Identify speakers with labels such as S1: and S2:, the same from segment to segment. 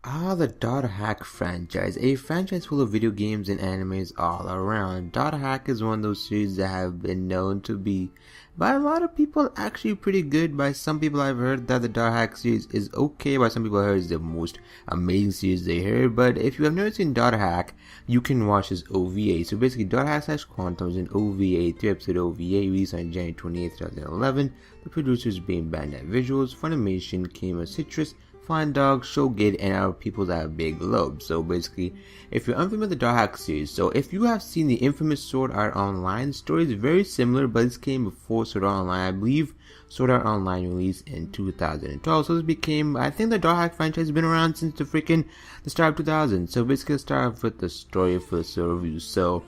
S1: The Dot Hack franchise, a franchise full of video games and animes all around. Dot Hack is one of those series that have been known to be, by a lot of people, actually pretty good. By some people, I've heard that the Dot Hack series is okay. By some people, I've heard it's the most amazing series they heard. But if you have never seen Dot Hack, you can watch this OVA. So basically, Dot Hack / Quantum is an OVA, 3-episode OVA released on January 28th, 2011. The producers being Bandai Visuals, Funimation, Kima Citrus, Flying Dog, Showgate, and our people that have big lobes. So basically, if you're unfamiliar with the Dot Hack series, so if you have seen the infamous Sword Art Online story, it's very similar, but this came before Sword Art Online. I believe Sword Art Online released in 2012. So this became, I think the Dot Hack franchise has been around since the start of 2000. So basically, let's start off with the story for this review. So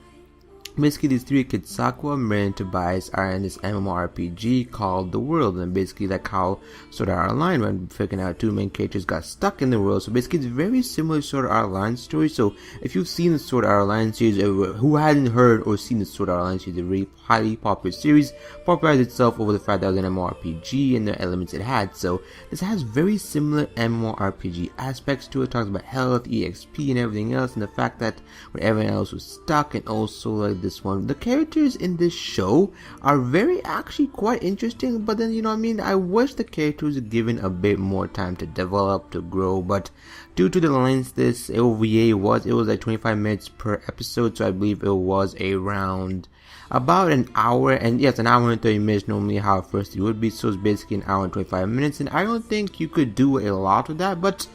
S1: basically, these three kids, Sakura, Marin, and Tobias, are in this MMORPG called The World, and basically like how Sword Art Online, when figuring out two main characters got stuck in the world. So basically, it's very similar to Sword Art Online story. So if you've seen the Sword Art Online series, who hadn't heard or seen the Sword Art Online series, a very highly popular series, popularized itself over the fact that it was an MMORPG and the elements it had. So this has very similar MMORPG aspects to it. It talks about health, EXP, and everything else, and the fact that when everyone else was stuck, and also like this one, the characters in this show are very actually quite interesting, but then, you know what I mean, I wish the characters were given a bit more time to develop, to grow, but due to the length this OVA was, it was like 25 minutes per episode, so I believe it was around about an hour, and yes, an hour and 30 minutes normally how first it would be, so it's basically an hour and 25 minutes, and I don't think you could do a lot with that, but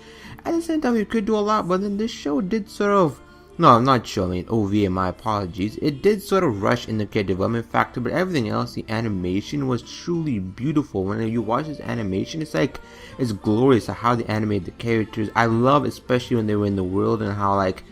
S1: at the same time you could do a lot. But then this show did sort of, no, I'm not sure, I mean, OVA, my apologies. It did sort of rush in the character development factor, but everything else, the animation was truly beautiful. When you watch this animation, it's like, it's glorious how they animate the characters. I love, especially when they were in the world, and how like,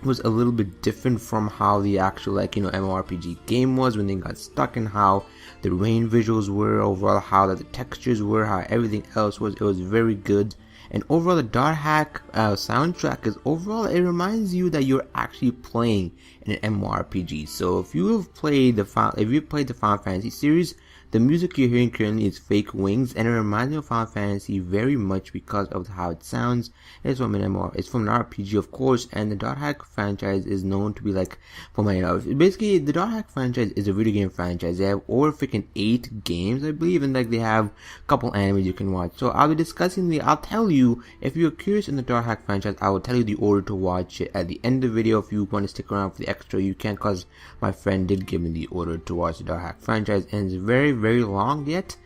S1: it was a little bit different from how the actual, like, you know, MMORPG game was when they got stuck, and how the rain visuals were, overall how the textures were, how everything else was. It was very good. And overall, the Dot Hack soundtrack is overall, it reminds you that you're actually playing in an MMORPG. So if you have played the Final Fantasy series, the music you're hearing currently is Fake Wings, and it reminds me of Final Fantasy very much because of how it sounds. It's from an RPG, of course, and the Dot Hack franchise is known to be like, basically the Dot Hack franchise is a video game franchise. They have over freaking 8 games, I believe, and like they have a couple animes you can watch. So I'll be discussing I'll tell you, if you're curious in the Dot Hack franchise, I will tell you the order to watch it at the end of the video. If you want to stick around for the extra, you can, cause my friend did give me the order to watch the Dot Hack franchise, and it's very long. Yet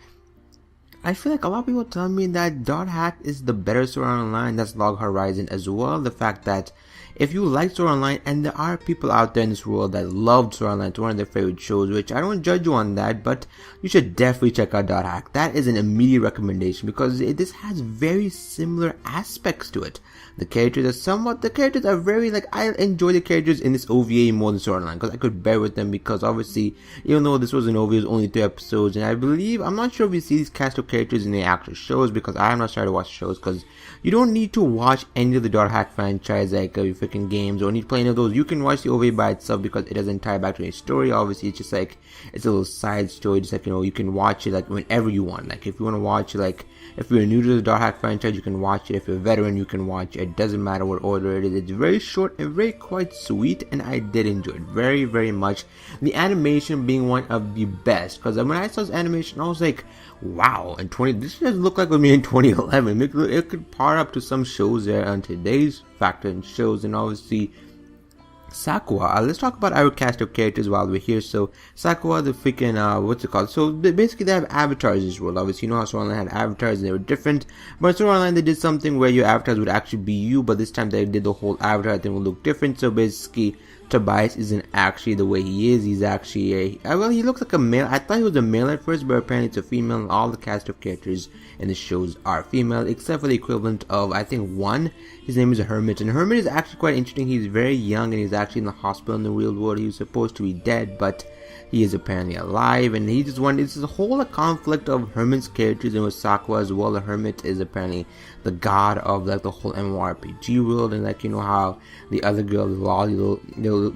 S1: I feel like a lot of people tell me that Dot Hack is the better Sword Art Online. That's Log Horizon as well. The fact that if you like Sword Art Online, and there are people out there in this world that loved Sword Art Online, it's one of their favorite shows, which I don't judge you on that, but you should definitely check out Dot Hack. That is an immediate recommendation, because this has very similar aspects to it. The characters are very, like, I enjoy the characters in this OVA more than Sword Art Online, because I could bear with them, because obviously, even though this was an OVA, it was only 3 episodes, and I believe, I'm not sure if we see these cast of characters in the actual shows, because I am not started to watch shows, because you don't need to watch any of the Dot Hack franchise, like your freaking games, or need to play any of those. You can watch the OVA by itself, because it doesn't tie back to any story. Obviously, it's just like, it's a little side story, just like, you know, you can watch it like whenever you want. Like, if you want to watch it, like, if you're new to the Dot Hack franchise, you can watch it. If you're a veteran, you can watch it. It doesn't matter what order it is. It's very short and very quite sweet, and I did enjoy it very much. The animation being one of the best, because when I saw this animation, I was like, wow, and this doesn't look like it was made in 2011. It could par up to some shows there on today's factor in shows. And obviously Sakura, let's talk about our cast of characters while we're here. So Sakura, the freaking what's it called, so basically they have avatars in this world. Obviously, you know how Sword Art Online had avatars and they were different, but in Sword Art Online they did something where your avatars would actually be you, but this time they did the whole avatar thing would look different. So basically Tobias isn't actually the way he is. He's actually well, he looks like a male. I thought he was a male at first, but apparently it's a female, and all the cast of characters in the shows are female, except for the equivalent of, I think, one. His name is Hermit, and Hermit is actually quite interesting. He's very young, and he's actually in the hospital in the real world. He was supposed to be dead, but he is apparently alive, and he just wanted, this is a whole conflict of Hermit's characters, and with Sakura as well. The Hermit is apparently the god of like the whole MMORPG world, and like, you know how the other girl, the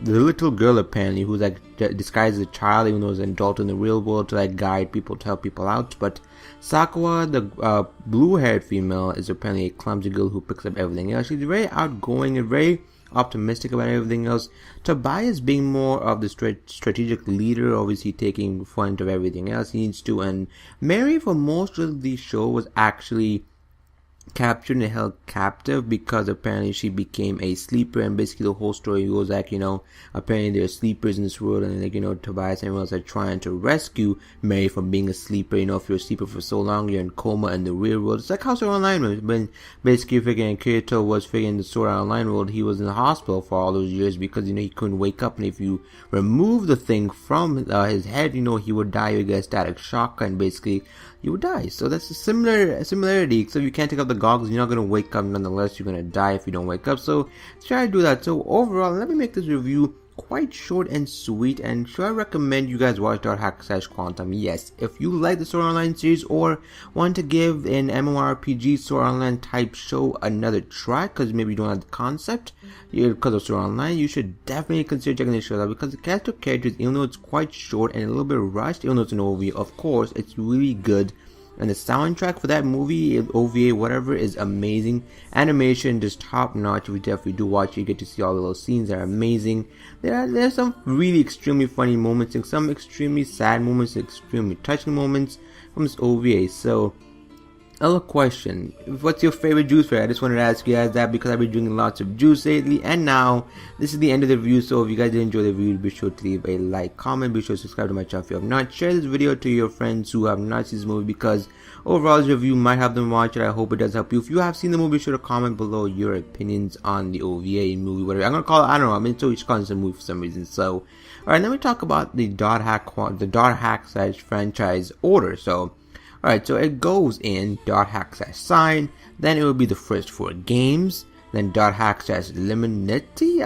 S1: little girl apparently, who's like disguised as a child even though is an adult in the real world, to like guide people, to help people out. But Sakura, the blue-haired female, is apparently a clumsy girl who picks up everything else. She's very outgoing and very optimistic about everything else. Tobias being more of the strategic leader, obviously taking front of everything else he needs to. And Mary, for most of the show, was actually captured and held captive because apparently she became a sleeper, and basically the whole story goes like, you know, apparently there are sleepers in this world, and like, you know, Tobias and everyone else are trying to rescue Mary from being a sleeper. You know, if you're a sleeper for so long, you're in coma in the real world. It's like how Sword Art Online was, when basically figuring Kirito was figuring the Sword Art Online world, he was in the hospital for all those years because, you know, he couldn't wake up, and if you remove the thing from his head, you know, he would die. You would get a static shock, and basically you would die. So that's a similarity. So if you can't take up the goggles, you're not going to wake up. Nonetheless, you're going to die if you don't wake up. So try to do that. So overall, let me make this review quite short and sweet. And should I recommend you guys watch .hack/Quantum? Yes. If you like the Sword Art Online series or want to give an MMORPG Sword Art Online type show another try, because maybe you don't have the concept because of Sword Art Online, you should definitely consider checking this show out, because the cast of characters, even though it's quite short and a little bit rushed, even though it's an OVA, of course, it's really good. And the soundtrack for that movie, OVA, whatever, is amazing. Animation just top notch. If you definitely do watch it, you get to see all the little scenes that are amazing. There's some really extremely funny moments and some extremely sad moments, extremely touching moments from this OVA. So, another question: what's your favorite juice flavor? I just wanted to ask you guys that because I've been drinking lots of juice lately. And now, this is the end of the review. So if you guys did enjoy the review, be sure to leave a like, comment, be sure to subscribe to my channel if you have not. Share this video to your friends who have not seen this movie, because overall this review might help them watch it. I hope it does help you. If you have seen the movie, be sure to comment below your opinions on the OVA movie, whatever. I'm gonna call it, I don't know, I'm into each calling it a movie for some reason. So, alright, let me talk about the .hack/franchise order. So, alright, so it goes in .hack/sign, then it will be the first 4 games, then .hack/liminality.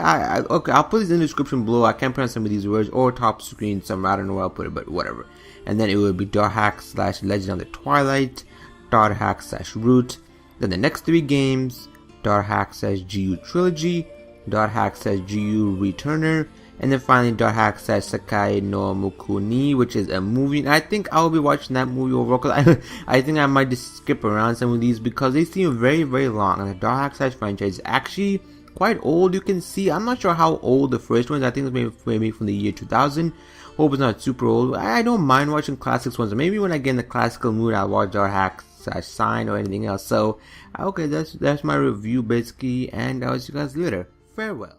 S1: Okay, I'll put these in the description below. I can't pronounce some of these words, or top screen somewhere, I don't know where I'll put it, but whatever. And then it will be .hack/legend on the Twilight, .hack/root, then the next 3 games, .hack/GU trilogy, .hack/GU returner, and then finally .hack/sekai no mukou ni, which is a movie. And I think I'll be watching that movie overall, because I think I might just skip around some of these because they seem very, very long. And the .hack/franchise is actually quite old. You can see, I'm not sure how old the first one is. I think it's maybe from the year 2000. Hope it's not super old. I don't mind watching classics ones. Maybe when I get in the classical mood, I'll watch .hack/sign or anything else. So okay, that's my review basically, and I'll see you guys later. Farewell.